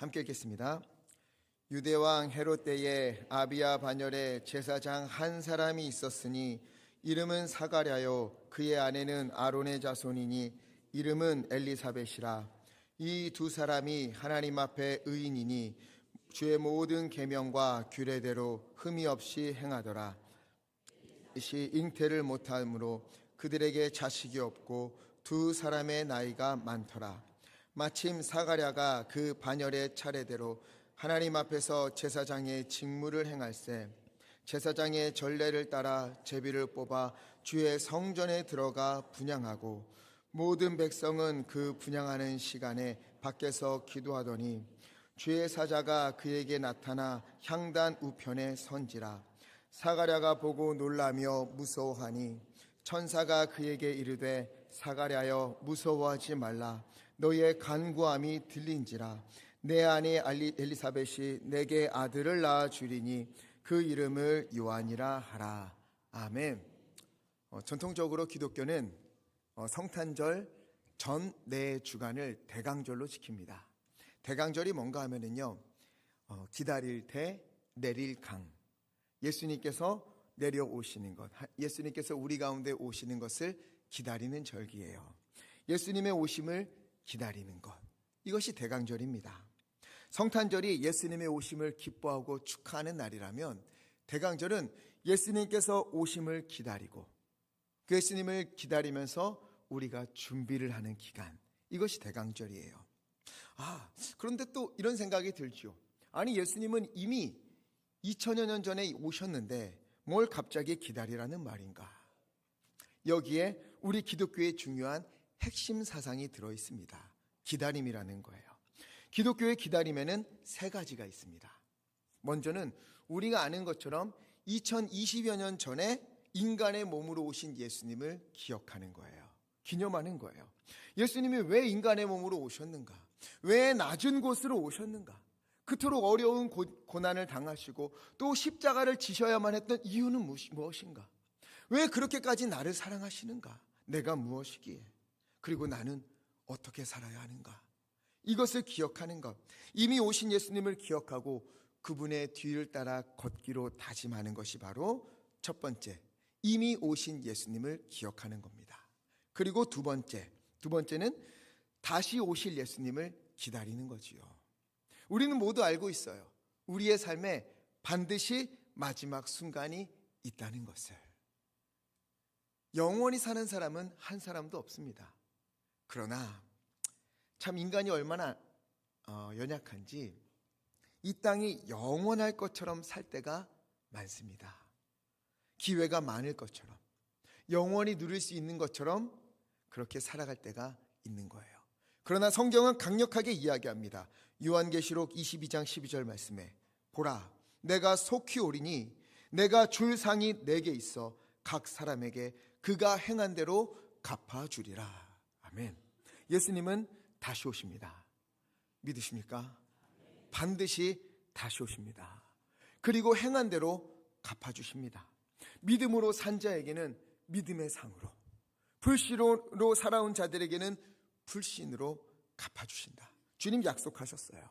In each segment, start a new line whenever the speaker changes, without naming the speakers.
함께 읽겠습니다. 유대왕 헤롯 때에 아비야 반열에 제사장 한 사람이 있었으니 이름은 사가랴요 그의 아내는 아론의 자손이니 이름은 엘리사벳이라. 이 두 사람이 하나님 앞에 의인이니 주의 모든 계명과 규례대로 흠이 없이 행하더라. 이시 잉태를 못하므로 그들에게 자식이 없고 두 사람의 나이가 많더라. 마침 사가랴가 그 반열의 차례대로 하나님 앞에서 제사장의 직무를 행할세 제사장의 전례를 따라 제비를 뽑아 주의 성전에 들어가 분향하고 모든 백성은 그 분향하는 시간에 밖에서 기도하더니 주의 사자가 그에게 나타나 향단 우편에 선지라. 사가랴가 보고 놀라며 무서워하니 천사가 그에게 이르되 사가랴여 무서워하지 말라. 너의 간구함이 들린지라. 내 아내 엘리사벳이 내게 아들을 낳아 주리니 그 이름을 요한이라 하라. 아멘. 전통적으로 기독교는 성탄절 전 네 주간을 대강절로 지킵니다. 대강절이 뭔가 하면은요, 기다릴 때 내릴 강, 예수님께서 내려오시는 것, 예수님께서 우리 가운데 오시는 것을 기다리는 절기예요. 예수님의 오심을 기다리는 것, 이것이 대강절입니다. 성탄절이 예수님의 오심을 기뻐하고 축하하는 날이라면 대강절은 예수님께서 오심을 기다리고 그 예수님을 기다리면서 우리가 준비를 하는 기간, 이것이 대강절이에요. 그런데 또 이런 생각이 들죠. 아니, 예수님은 이미 2000여 년 전에 오셨는데 뭘 갑자기 기다리라는 말인가? 여기에 우리 기독교의 중요한 핵심 사상이 들어있습니다. 기다림이라는 거예요. 기독교의 기다림에는 세 가지가 있습니다. 먼저는 우리가 아는 것처럼 2020여 년 전에 인간의 몸으로 오신 예수님을 기억하는 거예요. 기념하는 거예요. 예수님이 왜 인간의 몸으로 오셨는가? 왜 낮은 곳으로 오셨는가? 그토록 어려운 고난을 당하시고 또 십자가를 지셔야만 했던 이유는 무엇인가? 왜 그렇게까지 나를 사랑하시는가? 내가 무엇이기에? 그리고 나는 어떻게 살아야 하는가? 이것을 기억하는 것, 이미 오신 예수님을 기억하고 그분의 뒤를 따라 걷기로 다짐하는 것이 바로 첫 번째, 이미 오신 예수님을 기억하는 겁니다. 그리고 두 번째는 다시 오실 예수님을 기다리는 거지요. 우리는 모두 알고 있어요. 우리의 삶에 반드시 마지막 순간이 있다는 것을. 영원히 사는 사람은 한 사람도 없습니다. 그러나 참 인간이 얼마나 연약한지 이 땅이 영원할 것처럼 살 때가 많습니다. 기회가 많을 것처럼, 영원히 누릴 수 있는 것처럼 그렇게 살아갈 때가 있는 거예요. 그러나 성경은 강력하게 이야기합니다. 요한계시록 22장 12절 말씀에 보라, 내가 속히 오리니 내가 줄 상이 내게 있어 각 사람에게 그가 행한 대로 갚아주리라. 아멘. 예수님은 다시 오십니다. 믿으십니까? 반드시 다시 오십니다. 그리고 행한 대로 갚아주십니다. 믿음으로 산 자에게는 믿음의 상으로, 불신으로 살아온 자들에게는 불신으로 갚아주신다. 주님 약속하셨어요.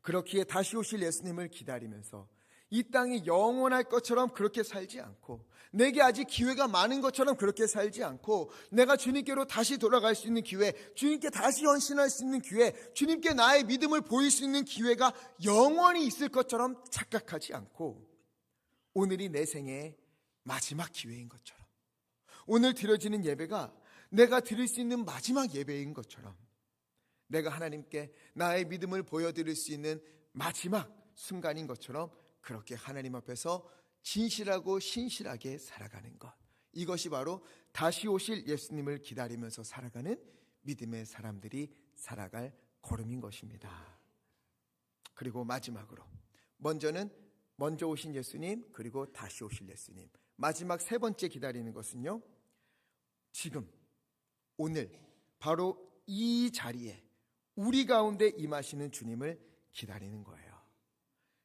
그렇기에 다시 오실 예수님을 기다리면서 이 땅이 영원할 것처럼 그렇게 살지 않고, 내게 아직 기회가 많은 것처럼 그렇게 살지 않고, 내가 주님께로 다시 돌아갈 수 있는 기회, 주님께 다시 헌신할 수 있는 기회, 주님께 나의 믿음을 보일 수 있는 기회가 영원히 있을 것처럼 착각하지 않고, 오늘이 내 생애의 마지막 기회인 것처럼, 오늘 드려지는 예배가 내가 드릴 수 있는 마지막 예배인 것처럼, 내가 하나님께 나의 믿음을 보여드릴 수 있는 마지막 순간인 것처럼 그렇게 하나님 앞에서 진실하고 신실하게 살아가는 것, 이것이 바로 다시 오실 예수님을 기다리면서 살아가는 믿음의 사람들이 살아갈 걸음인 것입니다. 그리고 마지막으로, 먼저 오신 예수님, 그리고 다시 오실 예수님, 마지막 세 번째 기다리는 것은요, 지금 오늘 바로 이 자리에 우리 가운데 임하시는 주님을 기다리는 거예요.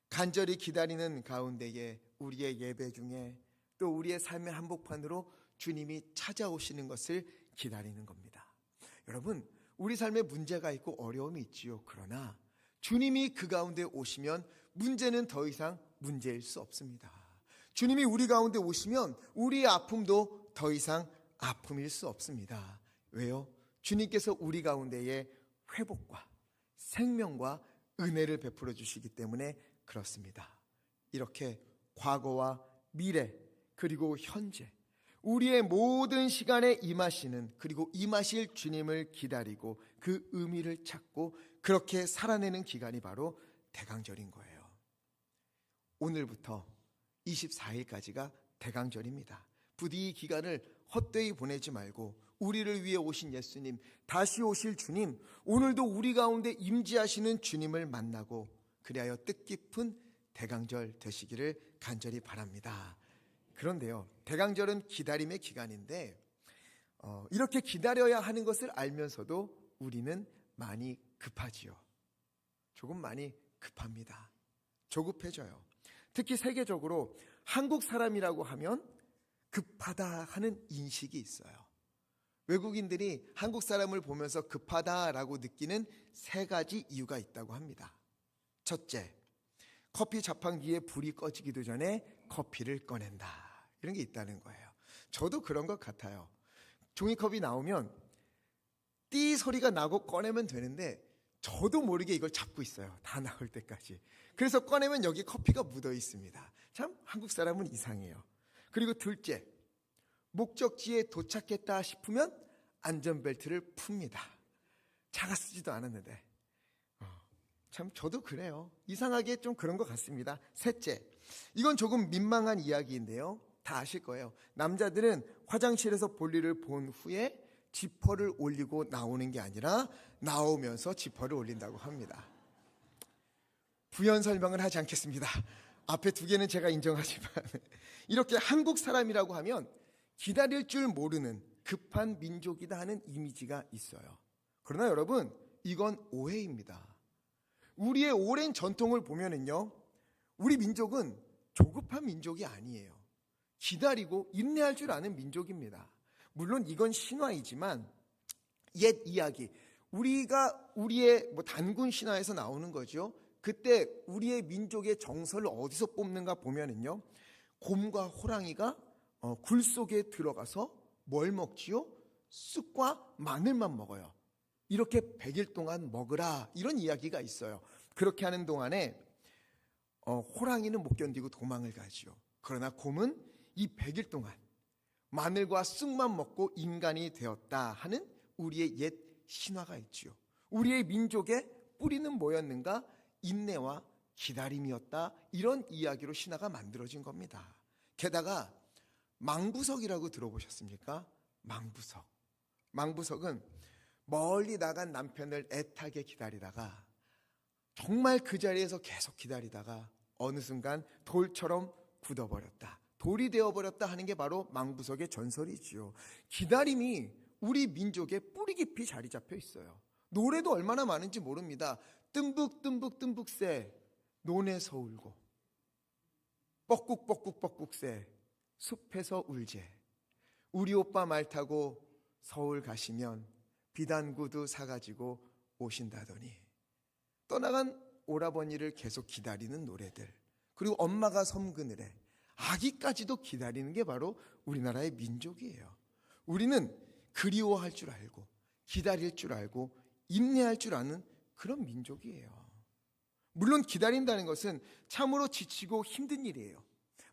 간절히 기다리는 가운데에 우리의 예배 중에 또 우리의 삶의 한복판으로 주님이 찾아오시는 것을 기다리는 겁니다. 여러분, 우리 삶에 문제가 있고 어려움이 있지요. 그러나 주님이 그 가운데 오시면 문제는 더 이상 문제일 수 없습니다. 주님이 우리 가운데 오시면 우리의 아픔도 더 이상 아픔일 수 없습니다. 왜요? 주님께서 우리 가운데에 회복과 생명과 은혜를 베풀어 주시기 때문에 그렇습니다. 이렇게 과거와 미래 그리고 현재 우리의 모든 시간에 임하시는, 그리고 임하실 주님을 기다리고 그 의미를 찾고 그렇게 살아내는 기간이 바로 대강절인 거예요. 오늘부터 24일까지가 대강절입니다. 부디 이 기간을 헛되이 보내지 말고 우리를 위해 오신 예수님, 다시 오실 주님, 오늘도 우리 가운데 임재하시는 주님을 만나고 그리하여 뜻깊은 대강절 되시기를 간절히 바랍니다. 그런데요, 대강절은 기다림의 기간인데 이렇게 기다려야 하는 것을 알면서도 우리는 많이 급하지요. 조금 많이 급합니다. 조급해져요. 특히 세계적으로 한국 사람이라고 하면 급하다 하는 인식이 있어요. 외국인들이 한국 사람을 보면서 급하다라고 느끼는 3가지 이유가 있다고 합니다. 첫째, 커피 자판기에 불이 꺼지기도 전에 커피를 꺼낸다. 이런 게 있다는 거예요. 저도 그런 것 같아요. 종이컵이 나오면 띠 소리가 나고 꺼내면 되는데 저도 모르게 이걸 잡고 있어요. 다 나올 때까지. 그래서 꺼내면 여기 커피가 묻어 있습니다. 참 한국 사람은 이상해요. 그리고 둘째, 목적지에 도착했다 싶으면 안전벨트를 풉니다. 차가 쓰지도 않았는데. 참 저도 그래요. 이상하게 좀 그런 것 같습니다. 셋째, 이건 조금 민망한 이야기인데요. 다 아실 거예요. 남자들은 화장실에서 볼일을 본 후에 지퍼를 올리고 나오는 게 아니라 나오면서 지퍼를 올린다고 합니다. 부연 설명을 하지 않겠습니다. 앞에 2개는 제가 인정하지만 이렇게 한국 사람이라고 하면 기다릴 줄 모르는 급한 민족이다 하는 이미지가 있어요. 그러나 여러분, 이건 오해입니다. 우리의 오랜 전통을 보면은요, 우리 민족은 조급한 민족이 아니에요. 기다리고 인내할 줄 아는 민족입니다. 물론 이건 신화이지만 옛 이야기, 우리의 단군 신화에서 나오는 거죠. 그때 우리의 민족의 정서를 어디서 뽑는가 보면은요, 곰과 호랑이가 굴 속에 들어가서 뭘 먹지요? 쑥과 마늘만 먹어요. 이렇게 100일 동안 먹으라, 이런 이야기가 있어요. 그렇게 하는 동안에 호랑이는 못 견디고 도망을 가지요. 그러나 곰은 이 100일 동안 마늘과 쑥만 먹고 인간이 되었다 하는 우리의 옛 신화가 있지요. 우리의 민족의 뿌리는 뭐였는가? 인내와 기다림이었다. 이런 이야기로 신화가 만들어진 겁니다. 게다가 망부석이라고 들어보셨습니까? 망부석은 멀리 나간 남편을 애타게 기다리다가 정말 그 자리에서 계속 기다리다가 어느 순간 돌처럼 굳어버렸다, 돌이 되어버렸다 하는 게 바로 망부석의 전설이지요. 기다림이 우리 민족의 뿌리 깊이 자리 잡혀 있어요. 노래도 얼마나 많은지 모릅니다. 뜸북 새 논에서 울고 뻐꾹 새 숲에서 울제, 우리 오빠 말 타고 서울 가시면 비단구두 사가지고 오신다더니, 떠나간 오라버니를 계속 기다리는 노래들, 그리고 엄마가 섬 그늘에 아기까지도 기다리는 게 바로 우리나라의 민족이에요. 우리는 그리워할 줄 알고 기다릴 줄 알고 인내할 줄 아는 그런 민족이에요. 물론 기다린다는 것은 참으로 지치고 힘든 일이에요.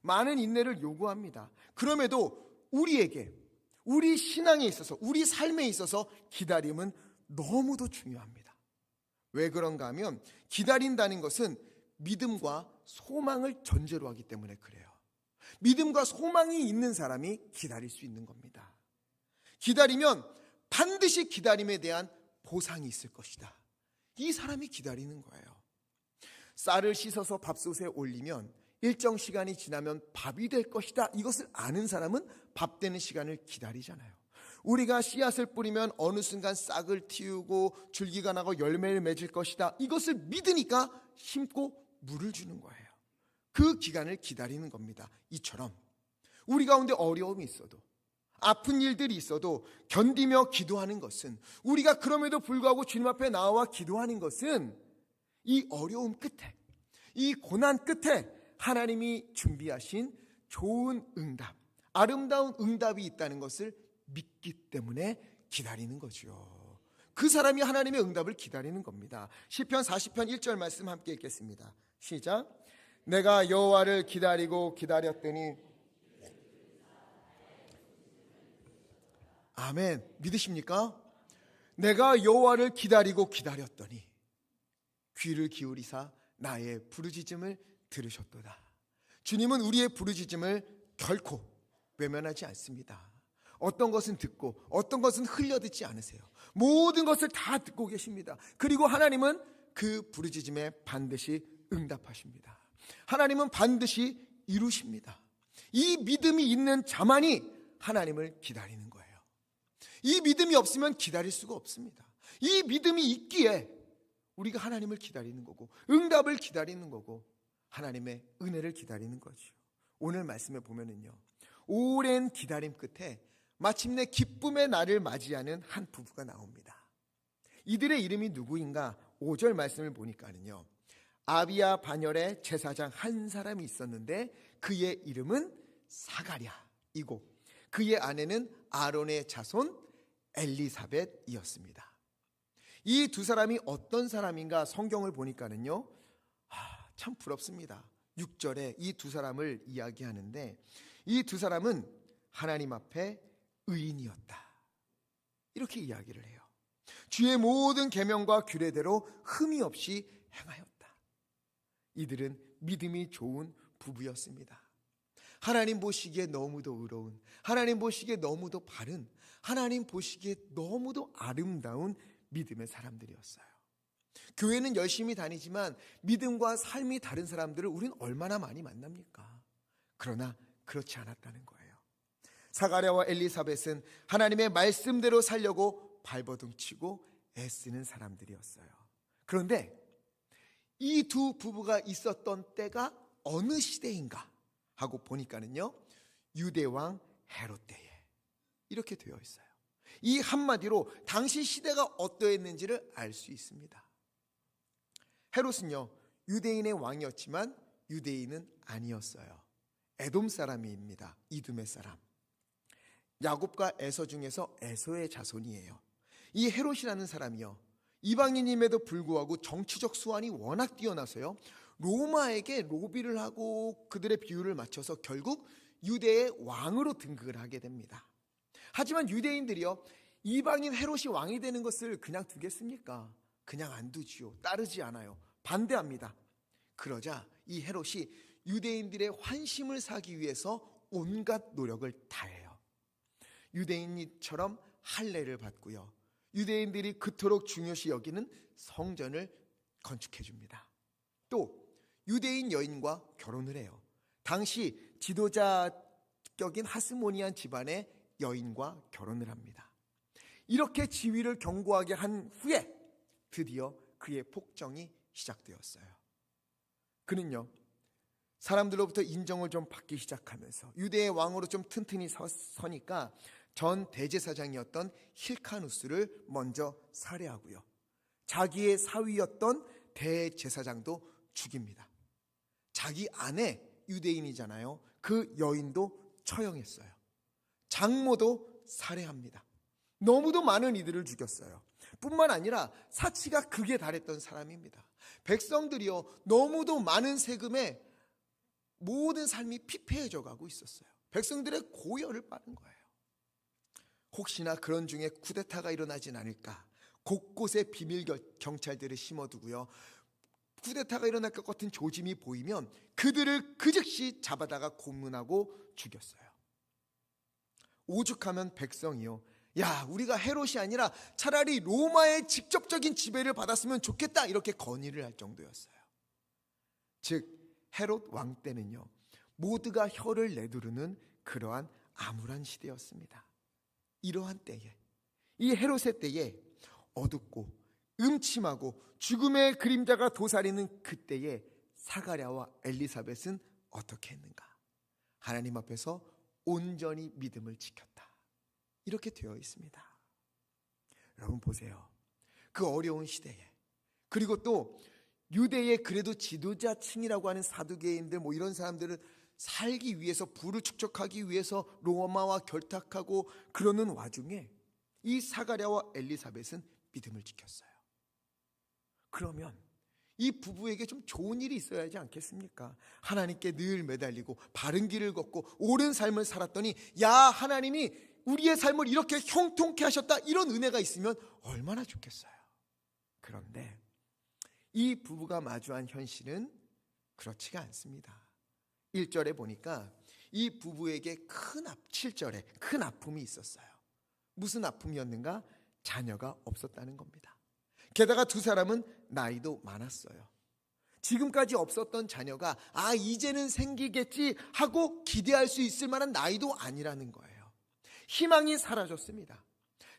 많은 인내를 요구합니다. 그럼에도 우리에게, 우리 신앙에 있어서, 우리 삶에 있어서 기다림은 너무도 중요합니다. 왜 그런가 하면 기다린다는 것은 믿음과 소망을 전제로 하기 때문에 그래요. 믿음과 소망이 있는 사람이 기다릴 수 있는 겁니다. 기다리면 반드시 기다림에 대한 보상이 있을 것이다. 이 사람이 기다리는 거예요. 쌀을 씻어서 밥솥에 올리면 일정 시간이 지나면 밥이 될 것이다. 이것을 아는 사람은 밥 되는 시간을 기다리잖아요. 우리가 씨앗을 뿌리면 어느 순간 싹을 틔우고 줄기가 나고 열매를 맺을 것이다. 이것을 믿으니까 심고 물을 주는 거예요. 그 기간을 기다리는 겁니다. 이처럼 우리 가운데 어려움이 있어도, 아픈 일들이 있어도 견디며 기도하는 것은, 우리가 그럼에도 불구하고 주님 앞에 나와 기도하는 것은 이 어려움 끝에, 이 고난 끝에 하나님이 준비하신 좋은 응답, 아름다운 응답이 있다는 것을 믿기 때문에 기다리는 거죠. 그 사람이 하나님의 응답을 기다리는 겁니다. 시편 40편 1절 말씀 함께 읽겠습니다. 시작. 내가 여호와를 기다리고 기다렸더니. 아멘. 믿으십니까? 내가 여호와를 기다리고 기다렸더니 귀를 기울이사 나의 부르짖음을 들으셨도다. 주님은 우리의 부르짖음을 결코 외면하지 않습니다. 어떤 것은 듣고 어떤 것은 흘려듣지 않으세요. 모든 것을 다 듣고 계십니다. 그리고 하나님은 그 부르짖음에 반드시 응답하십니다. 하나님은 반드시 이루십니다. 이 믿음이 있는 자만이 하나님을 기다리는 거예요. 이 믿음이 없으면 기다릴 수가 없습니다. 이 믿음이 있기에 우리가 하나님을 기다리는 거고, 응답을 기다리는 거고, 하나님의 은혜를 기다리는 거죠. 오늘 말씀에 보면은요, 오랜 기다림 끝에 마침내 기쁨의 날을 맞이하는 한 부부가 나옵니다. 이들의 이름이 누구인가? 5절 말씀을 보니까는요, 아비야 반열에 제사장 한 사람이 있었는데 그의 이름은 사가랴이고 그의 아내는 아론의 자손 엘리사벳이었습니다. 이 두 사람이 어떤 사람인가 성경을 보니까는요, 참 부럽습니다. 6절에 이 두 사람을 이야기하는데 이 두 사람은 하나님 앞에 의인이었다, 이렇게 이야기를 해요. 주의 모든 계명과 규례대로 흠이 없이 행하였다. 이들은 믿음이 좋은 부부였습니다. 하나님 보시기에 너무도 의로운, 하나님 보시기에 너무도 바른, 하나님 보시기에 너무도 아름다운 믿음의 사람들이었어요. 교회는 열심히 다니지만 믿음과 삶이 다른 사람들을 우린 얼마나 많이 만납니까? 그러나 그렇지 않았다는 거예요. 사가랴와 엘리사벳은 하나님의 말씀대로 살려고 발버둥치고 애쓰는 사람들이었어요. 그런데 이 두 부부가 있었던 때가 어느 시대인가 하고 보니까는요, 유대왕 헤롯 때에 이렇게 되어 있어요. 이 한마디로 당시 시대가 어떠했는지를 알 수 있습니다. 헤롯은요, 유대인의 왕이었지만 유대인은 아니었어요. 에돔 사람입니다. 이두메 사람. 야곱과 에서 중에서 에서의 자손이에요. 이 헤롯이라는 사람이요, 이방인임에도 불구하고 정치적 수완이 워낙 뛰어나서요, 로마에게 로비를 하고 그들의 비율을 맞춰서 결국 유대의 왕으로 등극을 하게 됩니다. 하지만 유대인들이요, 이방인 헤롯이 왕이 되는 것을 그냥 두겠습니까? 그냥 안 두지요. 따르지 않아요. 반대합니다. 그러자 이 헤롯이 유대인들의 환심을 사기 위해서 온갖 노력을 다해요. 유대인처럼 할례를 받고요, 유대인들이 그토록 중요시 여기는 성전을 건축해 줍니다. 또 유대인 여인과 결혼을 해요. 당시 지도자격인 하스모니안 집안의 여인과 결혼을 합니다. 이렇게 지위를 견고하게 한 후에 드디어 그의 폭정이 시작되었어요. 그는요, 사람들로부터 인정을 좀 받기 시작하면서 유대의 왕으로 좀 튼튼히 서니까 전 대제사장이었던 힐카누스를 먼저 살해하고요, 자기의 사위였던 대제사장도 죽입니다. 자기 아내, 유대인이잖아요, 그 여인도 처형했어요. 장모도 살해합니다. 너무도 많은 이들을 죽였어요. 뿐만 아니라 사치가 극에 달했던 사람입니다. 백성들이요, 너무도 많은 세금에 모든 삶이 피폐해져 가고 있었어요. 백성들의 고열을 빠른 거예요. 혹시나 그런 중에 쿠데타가 일어나진 않을까, 곳곳에 비밀 경찰들을 심어두고요, 쿠데타가 일어날 것 같은 조짐이 보이면 그들을 그 즉시 잡아다가 고문하고 죽였어요. 오죽하면 백성이요, 야, 우리가 헤롯이 아니라 차라리 로마의 직접적인 지배를 받았으면 좋겠다, 이렇게 건의를 할 정도였어요. 즉 헤롯 왕 때는요, 모두가 혀를 내두르는 그러한 암울한 시대였습니다. 이러한 때에, 이 헤롯의 때에 어둡고 음침하고 죽음의 그림자가 도사리는 그때에 사가랴와 엘리사벳은 어떻게 했는가? 하나님 앞에서 온전히 믿음을 지켰다, 이렇게 되어 있습니다. 여러분 보세요. 그 어려운 시대에, 그리고 또 유대의 그래도 지도자층이라고 하는 사두개인들 이런 사람들을 살기 위해서, 부를 축적하기 위해서 로마와 결탁하고 그러는 와중에 이 사가랴와 엘리사벳은 믿음을 지켰어요. 그러면 이 부부에게 좀 좋은 일이 있어야 하지 않겠습니까? 하나님께 늘 매달리고 바른 길을 걷고 옳은 삶을 살았더니, 야, 하나님이 우리의 삶을 이렇게 형통케 하셨다, 이런 은혜가 있으면 얼마나 좋겠어요. 그런데 이 부부가 마주한 현실은 그렇지가 않습니다. 1절에 보니까 이 부부에게 7절에 큰 아픔이 있었어요. 무슨 아픔이었는가? 자녀가 없었다는 겁니다. 게다가 두 사람은 나이도 많았어요. 지금까지 없었던 자녀가 이제는 생기겠지 하고 기대할 수 있을 만한 나이도 아니라는 거예요. 희망이 사라졌습니다.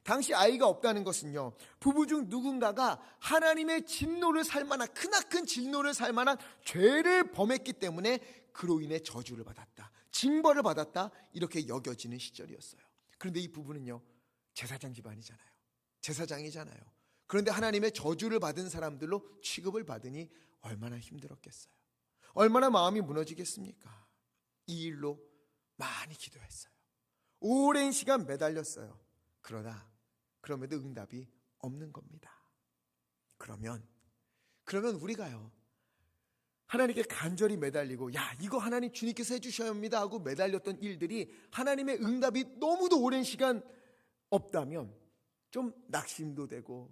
당시 아이가 없다는 것은요, 부부 중 누군가가 하나님의 진노를 살 만한, 크나큰 진노를 살 만한 죄를 범했기 때문에 그로 인해 저주를 받았다, 징벌을 받았다, 이렇게 여겨지는 시절이었어요. 그런데 이 부부는요, 제사장 집안이잖아요. 제사장이잖아요. 그런데 하나님의 저주를 받은 사람들로 취급을 받으니 얼마나 힘들었겠어요. 얼마나 마음이 무너지겠습니까? 이 일로 많이 기도했어요. 오랜 시간 매달렸어요. 그럼에도 응답이 없는 겁니다. 그러면 우리가요, 하나님께 간절히 매달리고, 이거 하나님 주님께서 해주셔야 합니다 하고 매달렸던 일들이 하나님의 응답이 너무도 오랜 시간 없다면 좀 낙심도 되고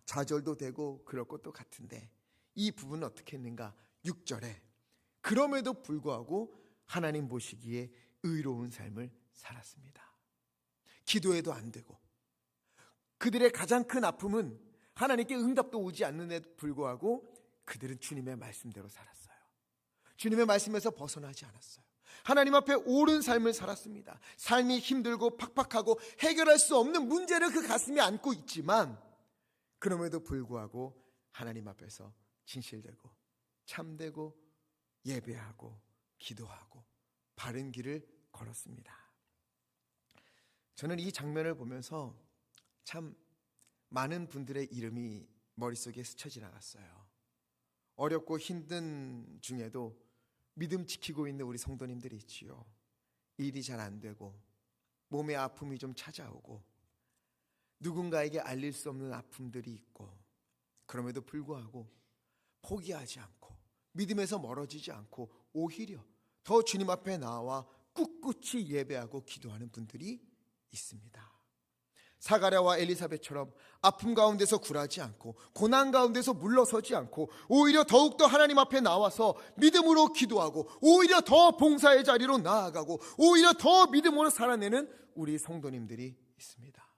좌절도 되고 그럴 것도 같은데, 이 부분은 어떻게 했는가? 6절에 그럼에도 불구하고 하나님 보시기에 의로운 삶을 살았습니다. 기도해도 안 되고, 그들의 가장 큰 아픔은 하나님께 응답도 오지 않는데도 불구하고 그들은 주님의 말씀대로 살았어요. 주님의 말씀에서 벗어나지 않았어요. 하나님 앞에 옳은 삶을 살았습니다. 삶이 힘들고 팍팍하고 해결할 수 없는 문제를 그 가슴에 안고 있지만, 그럼에도 불구하고 하나님 앞에서 진실되고 참되고 예배하고 기도하고 바른 길을 걸었습니다. 저는 이 장면을 보면서 참 많은 분들의 이름이 머릿속에 스쳐 지나갔어요. 어렵고 힘든 중에도 믿음 지키고 있는 우리 성도님들이 있지요. 일이 잘 안 되고 몸에 아픔이 좀 찾아오고 누군가에게 알릴 수 없는 아픔들이 있고, 그럼에도 불구하고 포기하지 않고 믿음에서 멀어지지 않고 오히려 더 주님 앞에 나와 꿋꿋이 예배하고 기도하는 분들이 있습니다. 사가랴와 엘리사벳처럼 아픔 가운데서 굴하지 않고 고난 가운데서 물러서지 않고 오히려 더욱더 하나님 앞에 나와서 믿음으로 기도하고 오히려 더 봉사의 자리로 나아가고 오히려 더 믿음으로 살아내는 우리 성도님들이 있습니다.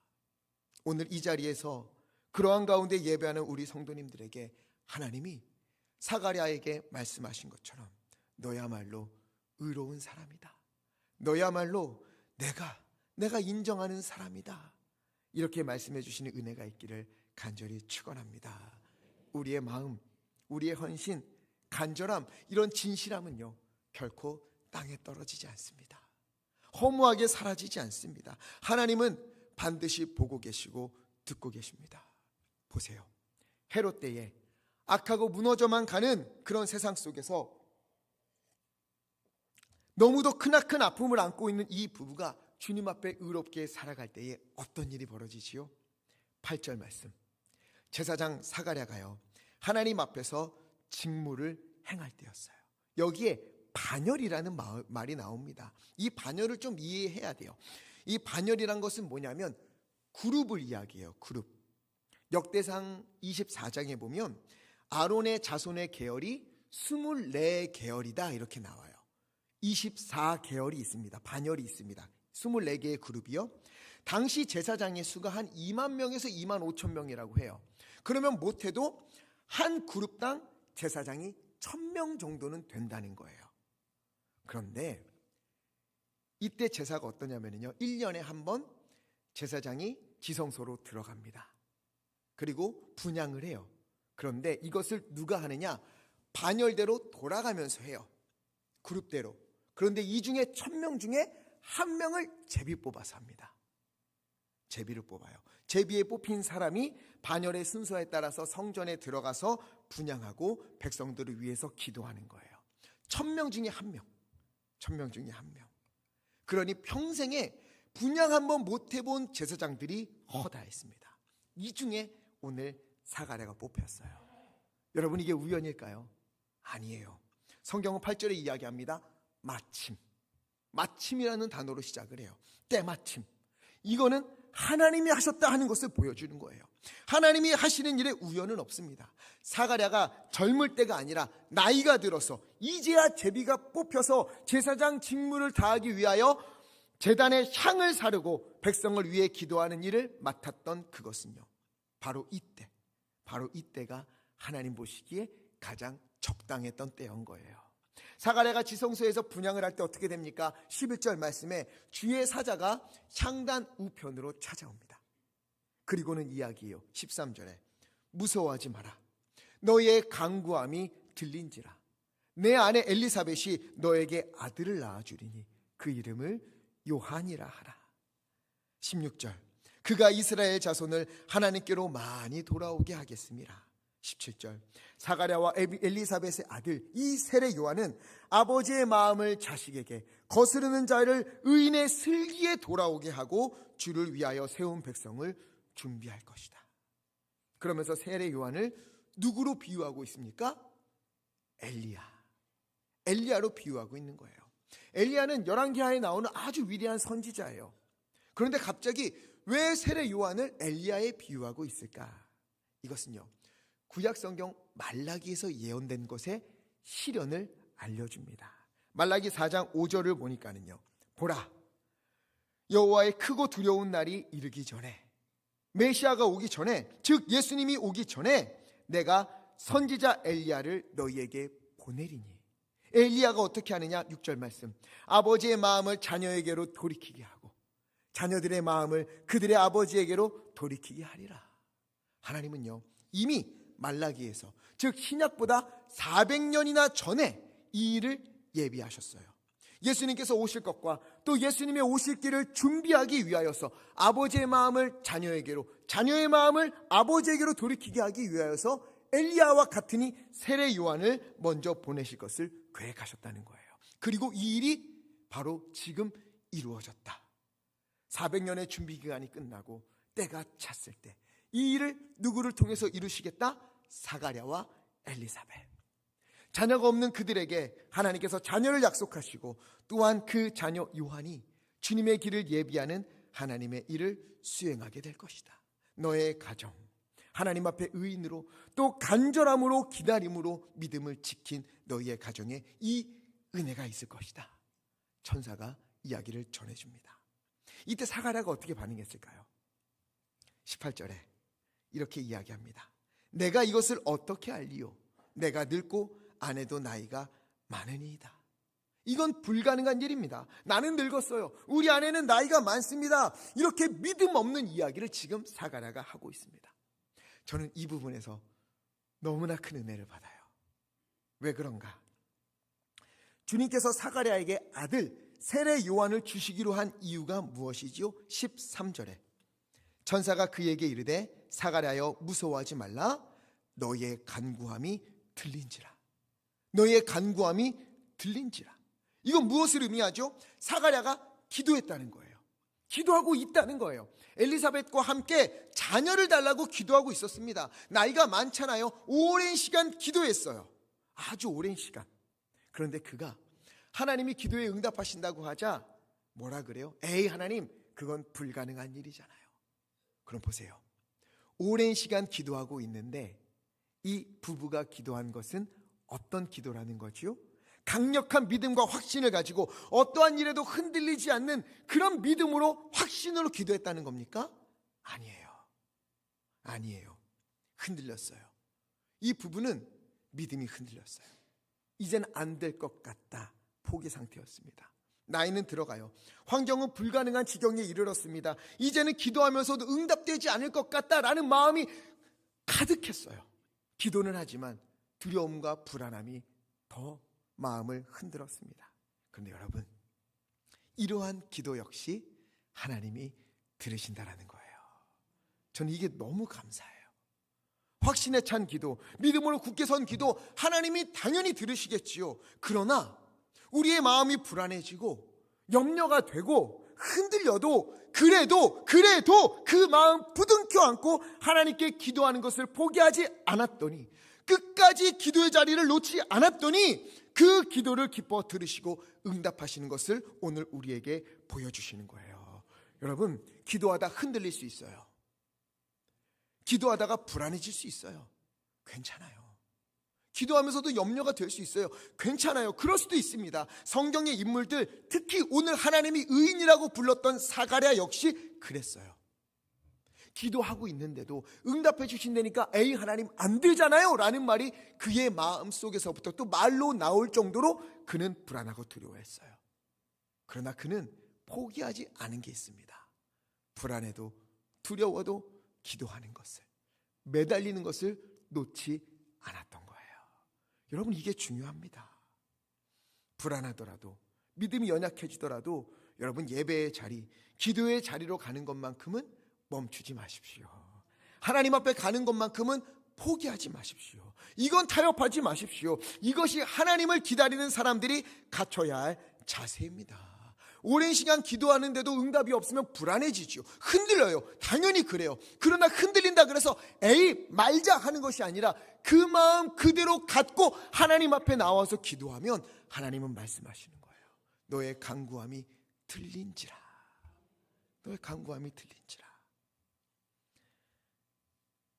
오늘 이 자리에서 그러한 가운데 예배하는 우리 성도님들에게 하나님이 사가랴에게 말씀하신 것처럼 너야말로 의로운 사람이다, 너야말로 내가 인정하는 사람이다, 이렇게 말씀해 주시는 은혜가 있기를 간절히 축원합니다. 우리의 마음, 우리의 헌신, 간절함, 이런 진실함은요 결코 땅에 떨어지지 않습니다. 허무하게 사라지지 않습니다. 하나님은 반드시 보고 계시고 듣고 계십니다. 보세요. 헤롯 때에 악하고 무너져만 가는 그런 세상 속에서 너무도 크나큰 아픔을 안고 있는 이 부부가 주님 앞에 의롭게 살아갈 때에 어떤 일이 벌어지지요? 8절 말씀, 제사장 사가랴가요 하나님 앞에서 직무를 행할 때였어요. 여기에 반열이라는 말이 나옵니다. 이 반열을 좀 이해해야 돼요. 이 반열이란 것은 뭐냐면 그룹을 이야기해요. 그룹. 역대상 24장에 보면 아론의 자손의 계열이 24계열이다 이렇게 나와요. 24계열이 있습니다. 반열이 있습니다. 24개의 그룹이요. 당시 제사장의 수가 한 2만 명에서 2만 5천 명이라고 해요. 그러면 못해도 한 그룹당 제사장이 1000명 정도는 된다는 거예요. 그런데 이때 제사가 어떠냐면요, 1년에 한 번 제사장이 지성소로 들어갑니다. 그리고 분향을 해요. 그런데 이것을 누가 하느냐? 반열대로 돌아가면서 해요. 그룹대로. 그런데 이 중에 1000명 중에 한 명을 제비 뽑아서 합니다. 제비를 뽑아요. 제비에 뽑힌 사람이 반열의 순서에 따라서 성전에 들어가서 분향하고 백성들을 위해서 기도하는 거예요. 1000명 중에 1명. 1000명 중에 1명. 그러니 평생에 분향 한번 못 해본 제사장들이 허다했습니다. 이 중에 오늘 사가랴가 뽑혔어요. 여러분, 이게 우연일까요? 아니에요. 성경은 8절에 이야기합니다. 마침. 마침이라는 단어로 시작을 해요. 때마침. 이거는 하나님이 하셨다 하는 것을 보여주는 거예요. 하나님이 하시는 일에 우연은 없습니다. 사가랴가 젊을 때가 아니라 나이가 들어서 이제야 제비가 뽑혀서 제사장 직무를 다하기 위하여 제단에 향을 사르고 백성을 위해 기도하는 일을 맡았던 그것은요, 바로 이때가 하나님 보시기에 가장 적당했던 때인 거예요. 사가랴가 지성소에서 분향을 할 때 어떻게 됩니까? 11절 말씀에 주의 사자가 향단 우편으로 찾아옵니다. 그리고는 이야기해요. 13절에 무서워하지 마라. 너의 간구함이 들린지라. 내 아내 엘리사벳이 너에게 아들을 낳아주리니 그 이름을 요한이라 하라. 16절 그가 이스라엘 자손을 하나님께로 많이 돌아오게 하겠습니다. 17절 사가랴와 엘리사벳의 아들 이 세례 요한은 아버지의 마음을 자식에게 거스르는 자를 의인의 슬기에 돌아오게 하고 주를 위하여 세운 백성을 준비할 것이다. 그러면서 세례 요한을 누구로 비유하고 있습니까? 엘리야로 비유하고 있는 거예요. 엘리야는 열왕기하에 나오는 아주 위대한 선지자예요. 그런데 갑자기 왜 세례 요한을 엘리야에 비유하고 있을까? 이것은요, 구약성경 말라기에서 예언된 것의 실현을 알려줍니다. 말라기 4장 5절을 보니까는요, 보라, 여호와의 크고 두려운 날이 이르기 전에, 메시아가 오기 전에, 즉 예수님이 오기 전에 내가 선지자 엘리야를 너희에게 보내리니. 엘리야가 어떻게 하느냐? 6절 말씀, 아버지의 마음을 자녀에게로 돌이키게 하고 자녀들의 마음을 그들의 아버지에게로 돌이키게 하리라. 하나님은요, 이미 말라기에서, 즉 신약보다 400년이나 전에 이 일을 예비하셨어요. 예수님께서 오실 것과 또 예수님의 오실 길을 준비하기 위하여서 아버지의 마음을 자녀에게로, 자녀의 마음을 아버지에게로 돌이키게 하기 위하여서 엘리야와 같으니 세례 요한을 먼저 보내실 것을 계획하셨다는 거예요. 그리고 이 일이 바로 지금 이루어졌다. 400년의 준비 기간이 끝나고 때가 찼을 때 이 일을 누구를 통해서 이루시겠다? 사가랴와 엘리사벳. 자녀가 없는 그들에게 하나님께서 자녀를 약속하시고 또한 그 자녀 요한이 주님의 길을 예비하는 하나님의 일을 수행하게 될 것이다. 너의 가정, 하나님 앞에 의인으로 또 간절함으로 기다림으로 믿음을 지킨 너희의 가정에 이 은혜가 있을 것이다. 천사가 이야기를 전해줍니다. 이때 사가랴가 어떻게 반응했을까요? 18절에 이렇게 이야기합니다. 내가 이것을 어떻게 알리요? 내가 늙고 아내도 나이가 많으니이다. 이건 불가능한 일입니다. 나는 늙었어요. 우리 아내는 나이가 많습니다. 이렇게 믿음 없는 이야기를 지금 사가랴가 하고 있습니다. 저는 이 부분에서 너무나 큰 은혜를 받아요. 왜 그런가? 주님께서 사가랴에게 아들 세례 요한을 주시기로 한 이유가 무엇이지요? 13절에 천사가 그에게 이르되 사가랴여 무서워하지 말라. 너의 간구함이 들린지라. 너의 간구함이 들린지라. 이건 무엇을 의미하죠? 사가랴가 기도했다는 거예요. 기도하고 있다는 거예요. 엘리사벳과 함께 자녀를 달라고 기도하고 있었습니다. 나이가 많잖아요. 오랜 시간 기도했어요. 아주 오랜 시간. 그런데 그가 하나님이 기도에 응답하신다고 하자 뭐라 그래요? 에이 하나님, 그건 불가능한 일이잖아요. 그럼 보세요. 오랜 시간 기도하고 있는데 이 부부가 기도한 것은 어떤 기도라는 거지요? 강력한 믿음과 확신을 가지고 어떠한 일에도 흔들리지 않는 그런 믿음으로, 확신으로 기도했다는 겁니까? 아니에요. 흔들렸어요. 이 부부는 믿음이 흔들렸어요. 이젠 안 될 것 같다. 포기 상태였습니다. 나이는 들어가요. 환경은 불가능한 지경에 이르렀습니다. 이제는 기도하면서도 응답되지 않을 것 같다라는 마음이 가득했어요. 기도는 하지만 두려움과 불안함이 더 마음을 흔들었습니다. 그런데 여러분, 이러한 기도 역시 하나님이 들으신다라는 거예요. 저는 이게 너무 감사해요. 확신에 찬 기도, 믿음으로 굳게 선 기도, 하나님이 당연히 들으시겠지요. 그러나 우리의 마음이 불안해지고 염려가 되고 흔들려도 그래도 그 마음 부둥켜 안고 하나님께 기도하는 것을 포기하지 않았더니, 끝까지 기도의 자리를 놓지 않았더니 그 기도를 기뻐 들으시고 응답하시는 것을 오늘 우리에게 보여주시는 거예요. 여러분, 기도하다 흔들릴 수 있어요. 기도하다가 불안해질 수 있어요. 괜찮아요. 기도하면서도 염려가 될 수 있어요. 괜찮아요. 그럴 수도 있습니다. 성경의 인물들, 특히 오늘 하나님이 의인이라고 불렀던 사가랴 역시 그랬어요. 기도하고 있는데도 응답해 주신다니까 에이 하나님 안 되잖아요 라는 말이 그의 마음속에서부터 또 말로 나올 정도로 그는 불안하고 두려워했어요. 그러나 그는 포기하지 않은 게 있습니다. 불안해도 두려워도 기도하는 것을, 매달리는 것을 놓지 않았던 거예요. 여러분, 이게 중요합니다. 불안하더라도, 믿음이 연약해지더라도 여러분, 예배의 자리, 기도의 자리로 가는 것만큼은 멈추지 마십시오. 하나님 앞에 가는 것만큼은 포기하지 마십시오. 이건 타협하지 마십시오. 이것이 하나님을 기다리는 사람들이 갖춰야 할 자세입니다. 오랜 시간 기도하는데도 응답이 없으면 불안해지죠. 흔들려요. 당연히 그래요. 그러나 흔들린다 그래서 에이 말자 하는 것이 아니라 그 마음 그대로 갖고 하나님 앞에 나와서 기도하면 하나님은 말씀하시는 거예요. 너의 간구함이 들린지라. 너의 간구함이 들린지라.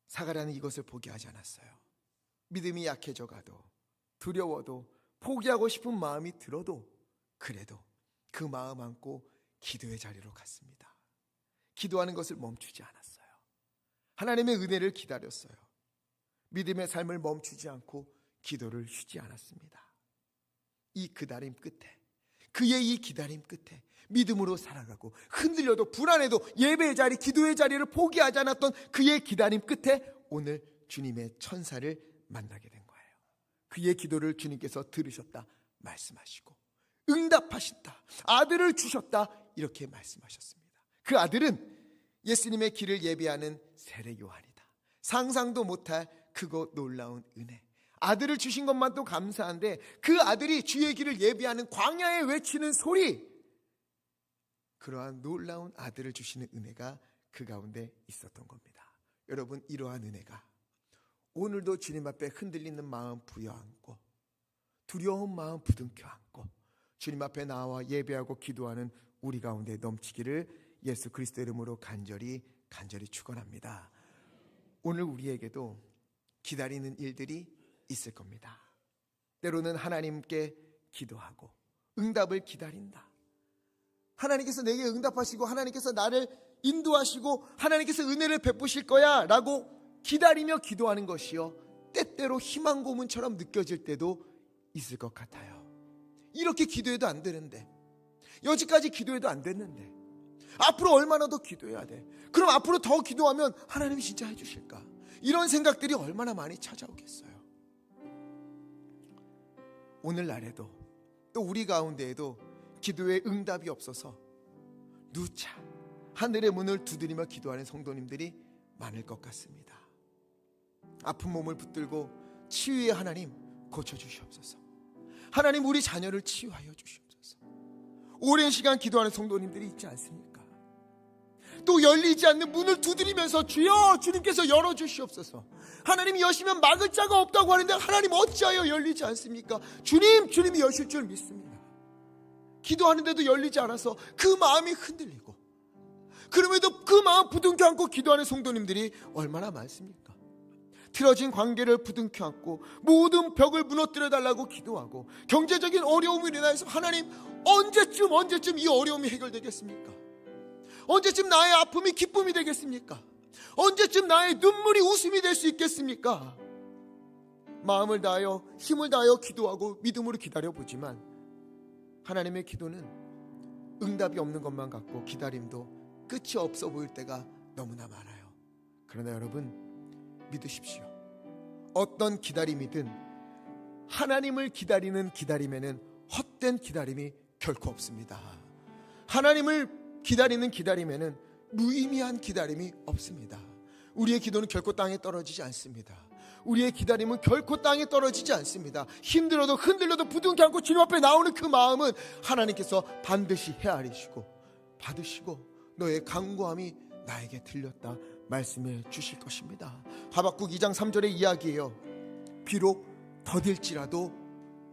사가랴는 이것을 포기하지 않았어요. 믿음이 약해져 가도, 두려워도, 포기하고 싶은 마음이 들어도 그래도 그 마음 안고 기도의 자리로 갔습니다. 기도하는 것을 멈추지 않았어요. 하나님의 은혜를 기다렸어요. 믿음의 삶을 멈추지 않고 기도를 쉬지 않았습니다. 이 기다림 끝에, 그의 이 기다림 끝에 믿음으로 살아가고 흔들려도 불안해도 예배의 자리, 기도의 자리를 포기하지 않았던 그의 기다림 끝에 오늘 주님의 천사를 만나게 된 거예요. 그의 기도를 주님께서 들으셨다 말씀하시고 응답하신다, 아들을 주셨다 이렇게 말씀하셨습니다. 그 아들은 예수님의 길을 예비하는 세례 요한이다. 상상도 못할 크고 놀라운 은혜. 아들을 주신 것만도 감사한데 그 아들이 주의 길을 예비하는 광야에 외치는 소리, 그러한 놀라운 아들을 주시는 은혜가 그 가운데 있었던 겁니다. 여러분, 이러한 은혜가 오늘도 주님 앞에 흔들리는 마음 부여안고 두려운 마음 부둥켜 안고 주님 앞에 나와 예배하고 기도하는 우리 가운데 넘치기를 예수 그리스도 이름으로 간절히 축원합니다. 오늘 우리에게도 기다리는 일들이 있을 겁니다. 때로는 하나님께 기도하고 응답을 기다린다. 하나님께서 내게 응답하시고 하나님께서 나를 인도하시고 하나님께서 은혜를 베푸실 거야 라고 기다리며 기도하는 것이요, 때때로 희망 고문처럼 느껴질 때도 있을 것 같아요. 이렇게 기도해도 안 되는데, 여지까지 기도해도 안 됐는데 앞으로 얼마나 더 기도해야 돼? 그럼 앞으로 더 기도하면 하나님이 진짜 해주실까? 이런 생각들이 얼마나 많이 찾아오겠어요. 오늘날에도 또 우리 가운데에도 기도에 응답이 없어서 누차 하늘의 문을 두드리며 기도하는 성도님들이 많을 것 같습니다. 아픈 몸을 붙들고 치유의 하나님 고쳐주시옵소서. 하나님, 우리 자녀를 치유하여 주시옵소서. 오랜 시간 기도하는 성도님들이 있지 않습니까? 또 열리지 않는 문을 두드리면서 주여, 주님께서 열어주시옵소서. 하나님이 여시면 막을 자가 없다고 하는데 하나님 어찌하여 열리지 않습니까? 주님이 여실 줄 믿습니다. 기도하는데도 열리지 않아서 그 마음이 흔들리고, 그럼에도 그 마음 부둥켜 안고 기도하는 성도님들이 얼마나 많습니까? 틀어진 관계를 부둥켜 안고 모든 벽을 무너뜨려 달라고 기도하고, 경제적인 어려움으로 인해서 하나님 언제쯤 이 어려움이 해결되겠습니까? 언제쯤 나의 아픔이 기쁨이 되겠습니까? 언제쯤 나의 눈물이 웃음이 될 수 있겠습니까? 마음을 다하여 힘을 다하여 기도하고 믿음으로 기다려보지만 하나님의 기도는 응답이 없는 것만 같고 기다림도 끝이 없어 보일 때가 너무나 많아요. 그러나 여러분, 믿으십시오. 어떤 기다림이든 하나님을 기다리는 기다림에는 헛된 기다림이 결코 없습니다. 하나님을 기다리는 기다림에는 무의미한 기다림이 없습니다. 우리의 기도는 결코 땅에 떨어지지 않습니다. 우리의 기다림은 결코 땅에 떨어지지 않습니다. 힘들어도 흔들려도 부둥켜 안고 주님 앞에 나오는 그 마음은 하나님께서 반드시 헤아리시고 받으시고 너의 간구함이 나에게 들렸다 말씀해 주실 것입니다. 하박국 2장 3절의 이야기예요. 비록 더딜지라도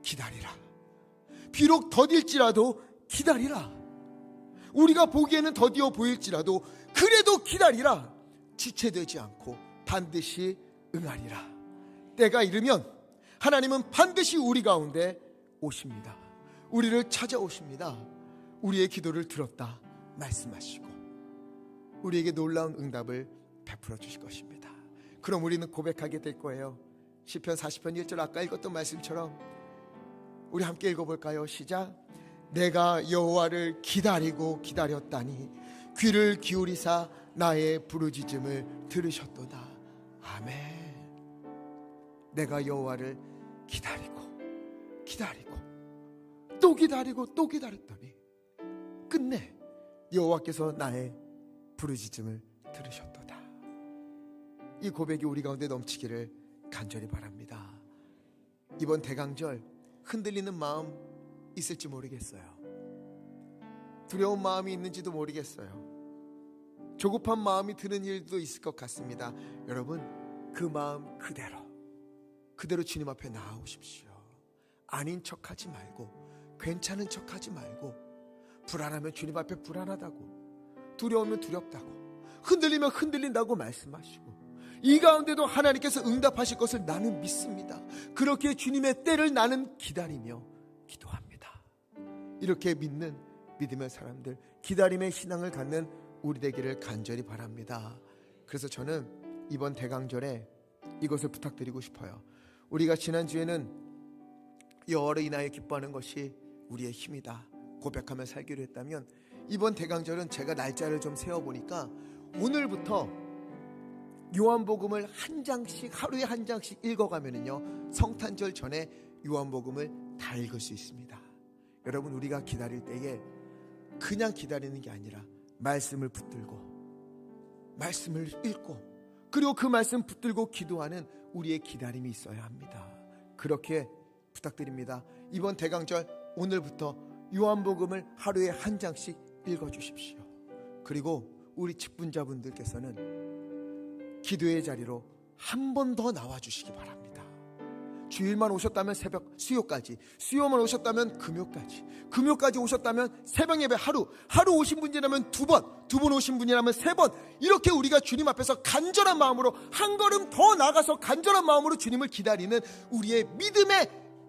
기다리라. 비록 더딜지라도 기다리라. 우리가 보기에는 더디어 보일지라도 그래도 기다리라. 지체되지 않고 반드시 응하리라. 때가 이르면 하나님은 반드시 우리 가운데 오십니다. 우리를 찾아오십니다. 우리의 기도를 들었다 말씀하시고 우리에게 놀라운 응답을 베풀어 주실 것입니다. 그럼 우리는 고백하게 될 거예요. 시편 40편 1절 아까 읽었던 말씀처럼 우리 함께 읽어볼까요? 시작. 내가 여호와를 기다리고 기다렸다니 귀를 기울이사 나의 부르짖음을 들으셨도다. 아멘. 내가 여호와를 기다리고 또 기다리고 또 기다렸더니 끝내 여호와께서 나의 부르짖음을 들으셨도다. 이 고백이 우리 가운데 넘치기를 간절히 바랍니다. 이번 대강절 흔들리는 마음 있을지 모르겠어요. 두려운 마음이 있는지도 모르겠어요. 조급한 마음이 드는 일도 있을 것 같습니다. 여러분, 그 마음 그대로 주님 앞에 나아오십시오. 아닌 척하지 말고, 괜찮은 척하지 말고, 불안하면 주님 앞에 불안하다고, 두려우면 두렵다고, 흔들리면 흔들린다고 말씀하시고, 이 가운데도 하나님께서 응답하실 것을 나는 믿습니다. 그렇게 주님의 때를 나는 기다리며 기도합니다. 이렇게 믿는 믿음의 사람들, 기다림의 신앙을 갖는 우리 되기를 간절히 바랍니다. 그래서 저는 이번 대강절에 이것을 부탁드리고 싶어요. 우리가 지난주에는 여호와를 인하여 기뻐하는 것이 우리의 힘이다 고백하며 살기로 했다면, 이번 대강절은 제가 날짜를 좀 세어보니까 오늘부터 요한복음을 한 장씩, 하루에 한 장씩 읽어가면은요, 성탄절 전에 요한복음을 다 읽을 수 있습니다. 여러분, 우리가 기다릴 때에 그냥 기다리는 게 아니라 말씀을 붙들고, 말씀을 읽고, 그리고 그 말씀 붙들고 기도하는 우리의 기다림이 있어야 합니다. 그렇게 부탁드립니다. 이번 대강절 오늘부터 요한복음을 하루에 한 장씩 읽어주십시오. 그리고 우리 직분자분들께서는 기도의 자리로 한 번 더 나와주시기 바랍니다. 주일만 오셨다면 새벽 수요까지, 수요만 오셨다면 금요까지 오셨다면 새벽 예배 하루 오신 분이라면 두 번 오신 분이라면 세 번, 이렇게 우리가 주님 앞에서 간절한 마음으로 한 걸음 더 나가서 간절한 마음으로 주님을 기다리는 우리의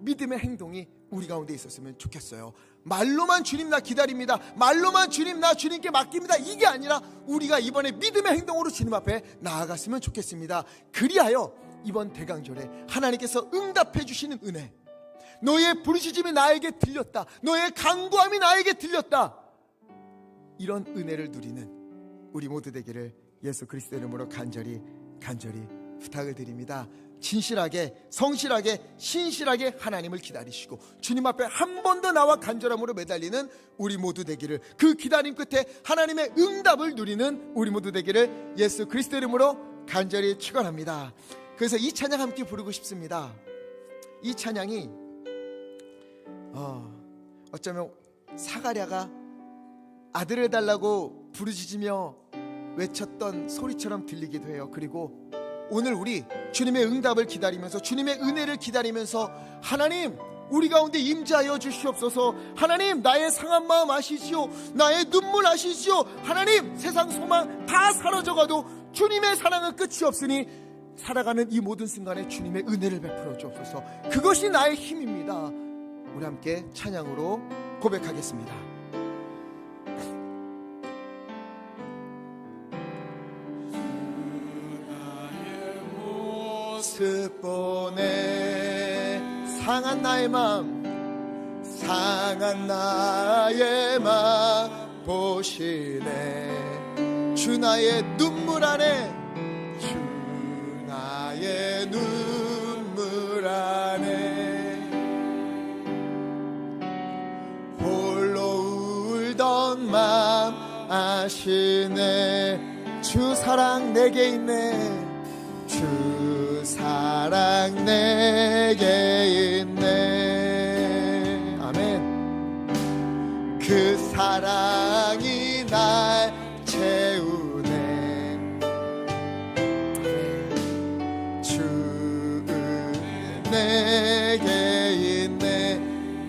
믿음의 행동이 우리 가운데 있었으면 좋겠어요. 말로만 주님 나 기다립니다, 말로만 주님 나 주님께 맡깁니다, 이게 아니라 우리가 이번에 믿음의 행동으로 주님 앞에 나아갔으면 좋겠습니다. 그리하여 이번 대강절에 하나님께서 응답해 주시는 은혜, 너의 부르짖음이 나에게 들렸다, 너의 간구함이 나에게 들렸다, 이런 은혜를 누리는 우리 모두 되기를 예수 그리스도 이름으로 간절히 부탁을 드립니다. 진실하게, 성실하게, 신실하게 하나님을 기다리시고 주님 앞에 한 번 더 나와 간절함으로 매달리는 우리 모두 되기를, 그 기다림 끝에 하나님의 응답을 누리는 우리 모두 되기를 예수 그리스도 이름으로 간절히 축원합니다. 그래서 이 찬양 함께 부르고 싶습니다. 이 찬양이 어쩌면 사가랴가 아들을 달라고 부르짖으며 외쳤던 소리처럼 들리기도 해요. 그리고 오늘 우리 주님의 응답을 기다리면서, 주님의 은혜를 기다리면서, 하나님 우리 가운데 임재하여 주시옵소서, 하나님 나의 상한 마음 아시지요, 나의 눈물 아시지요, 하나님 세상 소망 다 사라져가도 주님의 사랑은 끝이 없으니 살아가는 이 모든 순간에 주님의 은혜를 베풀어 주옵소서. 그것이 나의 힘입니다. 우리 함께 찬양으로 고백하겠습니다. 모습 보내 상한 나의 마음, 상한 나의 마음 보시네. 주 나의 눈물 안에, 주 나의 눈물 안에 홀로 울던 마음 아시네. 주 사랑 내게 있네. 주 사랑 내게 있네. 아멘. 그 사랑이 날 채우네. 주 내게 있네.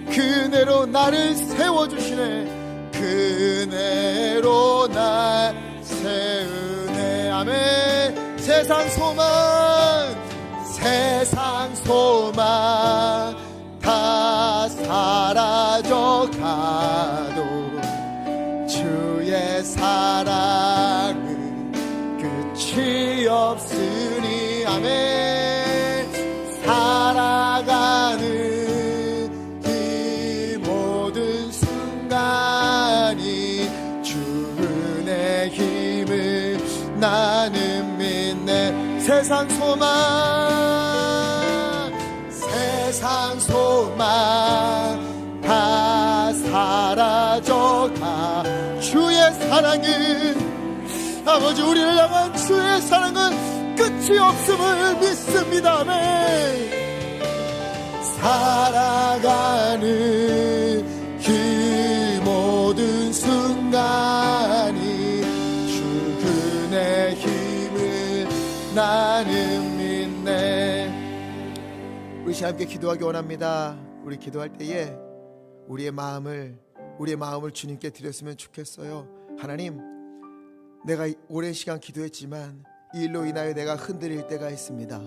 그네로 나를 세워주시네. 그네로 날 세우네. 아멘. 세상 소망 다 사라져 가도 주의 사랑은 끝이 없으니. 아멘. 살아가는 이 모든 순간이 주의 힘을 나는 믿네. 세상 소망 다 사라져가 주의 사랑은, 아버지 우리를 향한 주의 사랑은 끝이 없음을 믿습니다. 아멘. 살아가는 이 모든 순간이 주의 힘을 나는 믿네. 우리 함께 기도하기 원합니다. 우리 기도할 때에 우리의 마음을 주님께 드렸으면 좋겠어요. 하나님, 내가 오랜 시간 기도했지만 이 일로 인하여 내가 흔들릴 때가 있습니다.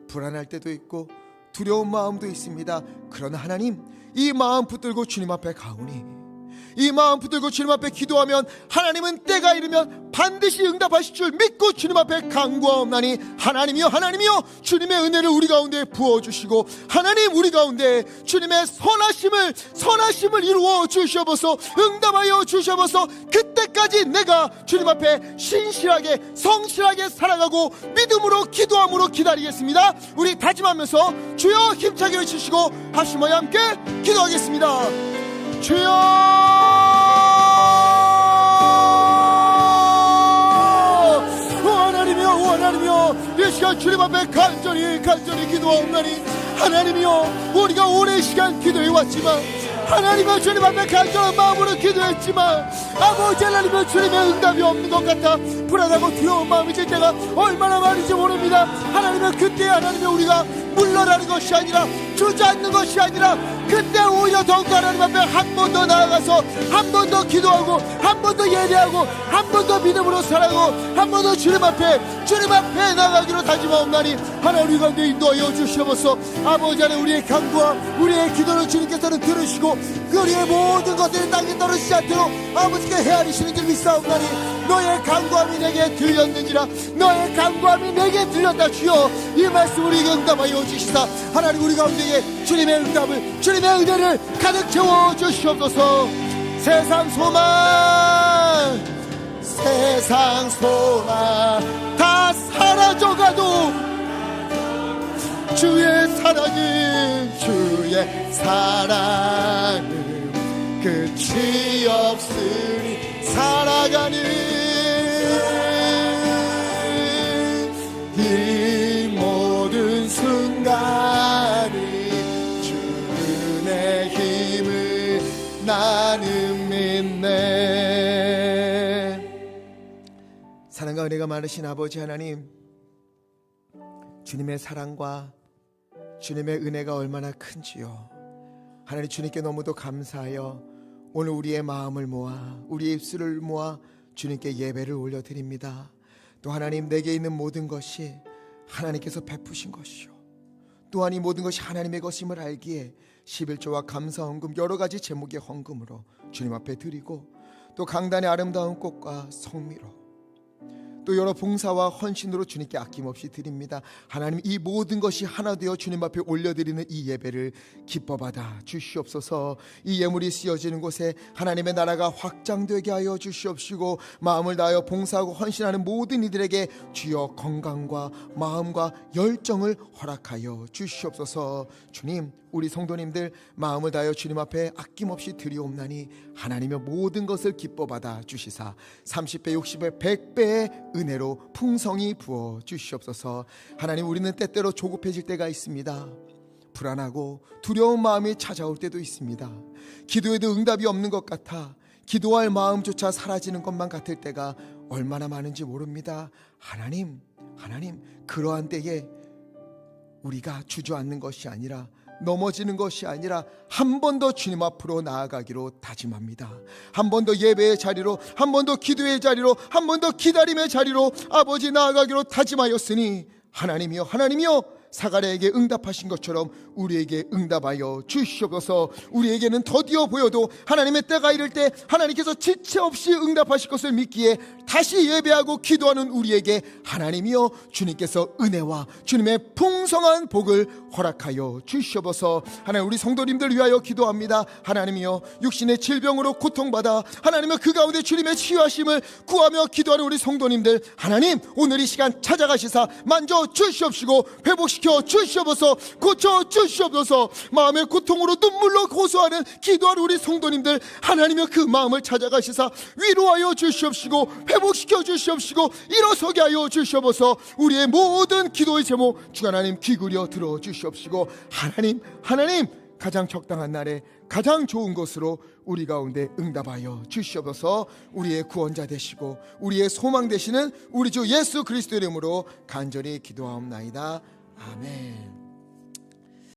불안할 때도 있고 두려운 마음도 있습니다. 그러나 하나님, 이 마음 붙들고 주님 앞에 가오니, 이 마음 붙들고 주님 앞에 기도하면 하나님은 때가 이르면 반드시 응답하실 줄 믿고 주님 앞에 간구하옵나니, 하나님이여 주님의 은혜를 우리 가운데 부어주시고, 하나님 우리 가운데 주님의 선하심을 이루어 주시옵소서. 응답하여 주시옵소서. 그때까지 내가 주님 앞에 신실하게 성실하게 살아가고 믿음으로 기도함으로 기다리겠습니다. 우리 다짐하면서 주여 힘차게 외치시고 하시며 함께 기도하겠습니다. 주여, 하나님이여 이 시간 주님 앞에 간절히 기도하옵나니, 하나님이여 우리가 오랜 시간 기도해왔지만, 하나님이여 주님 앞에 간절한 마음으로 기도했지만 아버지 하나님이여 주님의 응답이 없는 것 같아 불안하고 두려운 마음이 들 때가 얼마나 많은지 모릅니다. 하나님이여 그때 하나님이여 우리가 물러나는 것이 아니라 주저앉는 것이 아니라 그때 오히려 더욱 하나님 앞에 한 번 더 나아가서 한 번 더 기도하고 한 번 더 예배하고 한 번 더 믿음으로 살아가고 한 번 더 주님 앞에 나가기로 다짐하옵나니, 하나님 우리 가운데 인도하여 주시옵소서. 아버지 하나님 우리의 간구와 우리의 기도를 주님께서는 들으시고 우리의 모든 것들이 땅에 떨어지지 않도록 아버지께 헤아리시는 줄 믿사옵나니, 너의 간구함이 내게 들렸는지라, 너의 간구함이 내게 들렸다. 주여 이 말씀 우리에게 응답하여 주시사 하나님 우리 가운데에 주님의 응답을, 주님의 은혜를 가득 채워 주시옵소서. 세상 소망 다 사라져가도 주의 사랑은 끝이 없으니, 살아가는 이 모든 순간이 주의 힘을 나는 믿네. 사랑과 은혜가 많으신 아버지 하나님, 주님의 사랑과 주님의 은혜가 얼마나 큰지요. 하나님 주님께 너무도 감사하여 오늘 우리의 마음을 모아 우리의 입술을 모아 주님께 예배를 올려드립니다. 또 하나님, 내게 있는 모든 것이 하나님께서 베푸신 것이요, 또한 이 모든 것이 하나님의 것임을 알기에 11조와 감사헌금 여러 가지 제목의 헌금으로 주님 앞에 드리고, 또 강단의 아름다운 꽃과 성미로 또 여러 봉사와 헌신으로 주님께 아낌없이 드립니다. 하나님 이 모든 것이 하나 되어 주님 앞에 올려드리는 이 예배를 기뻐받아 주시옵소서. 이 예물이 쓰여지는 곳에 하나님의 나라가 확장되게 하여 주시옵시고, 마음을 다하여 봉사하고 헌신하는 모든 이들에게 주여 건강과 마음과 열정을 허락하여 주시옵소서. 주님, 우리 성도님들 마음을 다하여 주님 앞에 아낌없이 드리옵나니 하나님의 모든 것을 기뻐받아 주시사 30배 60배 100배의 은혜로 풍성히 부어 주시옵소서. 하나님, 우리는 때때로 조급해질 때가 있습니다. 불안하고 두려운 마음이 찾아올 때도 있습니다. 기도에도 응답이 없는 것 같아 기도할 마음조차 사라지는 것만 같을 때가 얼마나 많은지 모릅니다. 하나님, 그러한 때에 우리가 주저앉는 것이 아니라, 넘어지는 것이 아니라 한 번 더 주님 앞으로 나아가기로 다짐합니다. 한 번 더 예배의 자리로, 한 번 더 기도의 자리로, 한 번 더 기다림의 자리로 아버지 나아가기로 다짐하였으니 하나님이여 사가랴에게 응답하신 것처럼 우리에게 응답하여 주시옵소서. 우리에게는 더디어 보여도 하나님의 때가 이를 때 하나님께서 지체 없이 응답하실 것을 믿기에 다시 예배하고 기도하는 우리에게 하나님이여 주님께서 은혜와 주님의 풍성한 복을 허락하여 주시옵소서. 하나님, 우리 성도님들 위하여 기도합니다. 하나님이여 육신의 질병으로 고통받아 하나님의 그 가운데 주님의 치유하심을 구하며 기도하는 우리 성도님들, 하나님 오늘 이 시간 찾아가시사 만져 주시옵시고 회복시켜 주시옵소서. 고쳐 주시옵소서. 마음의 고통으로 눈물로 고소하는 기도하는 우리 성도님들, 하나님의 그 마음을 찾아가시사 위로하여 주시옵시고 회복시켜 주시옵시고 일어서게 하여 주시옵소서. 우리의 모든 기도의 제목 주 하나님 기울여 들어 주시옵시고, 하나님 가장 적당한 날에 가장 좋은 것으로 우리 가운데 응답하여 주시옵소서. 우리의 구원자 되시고 우리의 소망 되시는 우리 주 예수 그리스도 이름으로 간절히 기도하옵나이다. 아멘.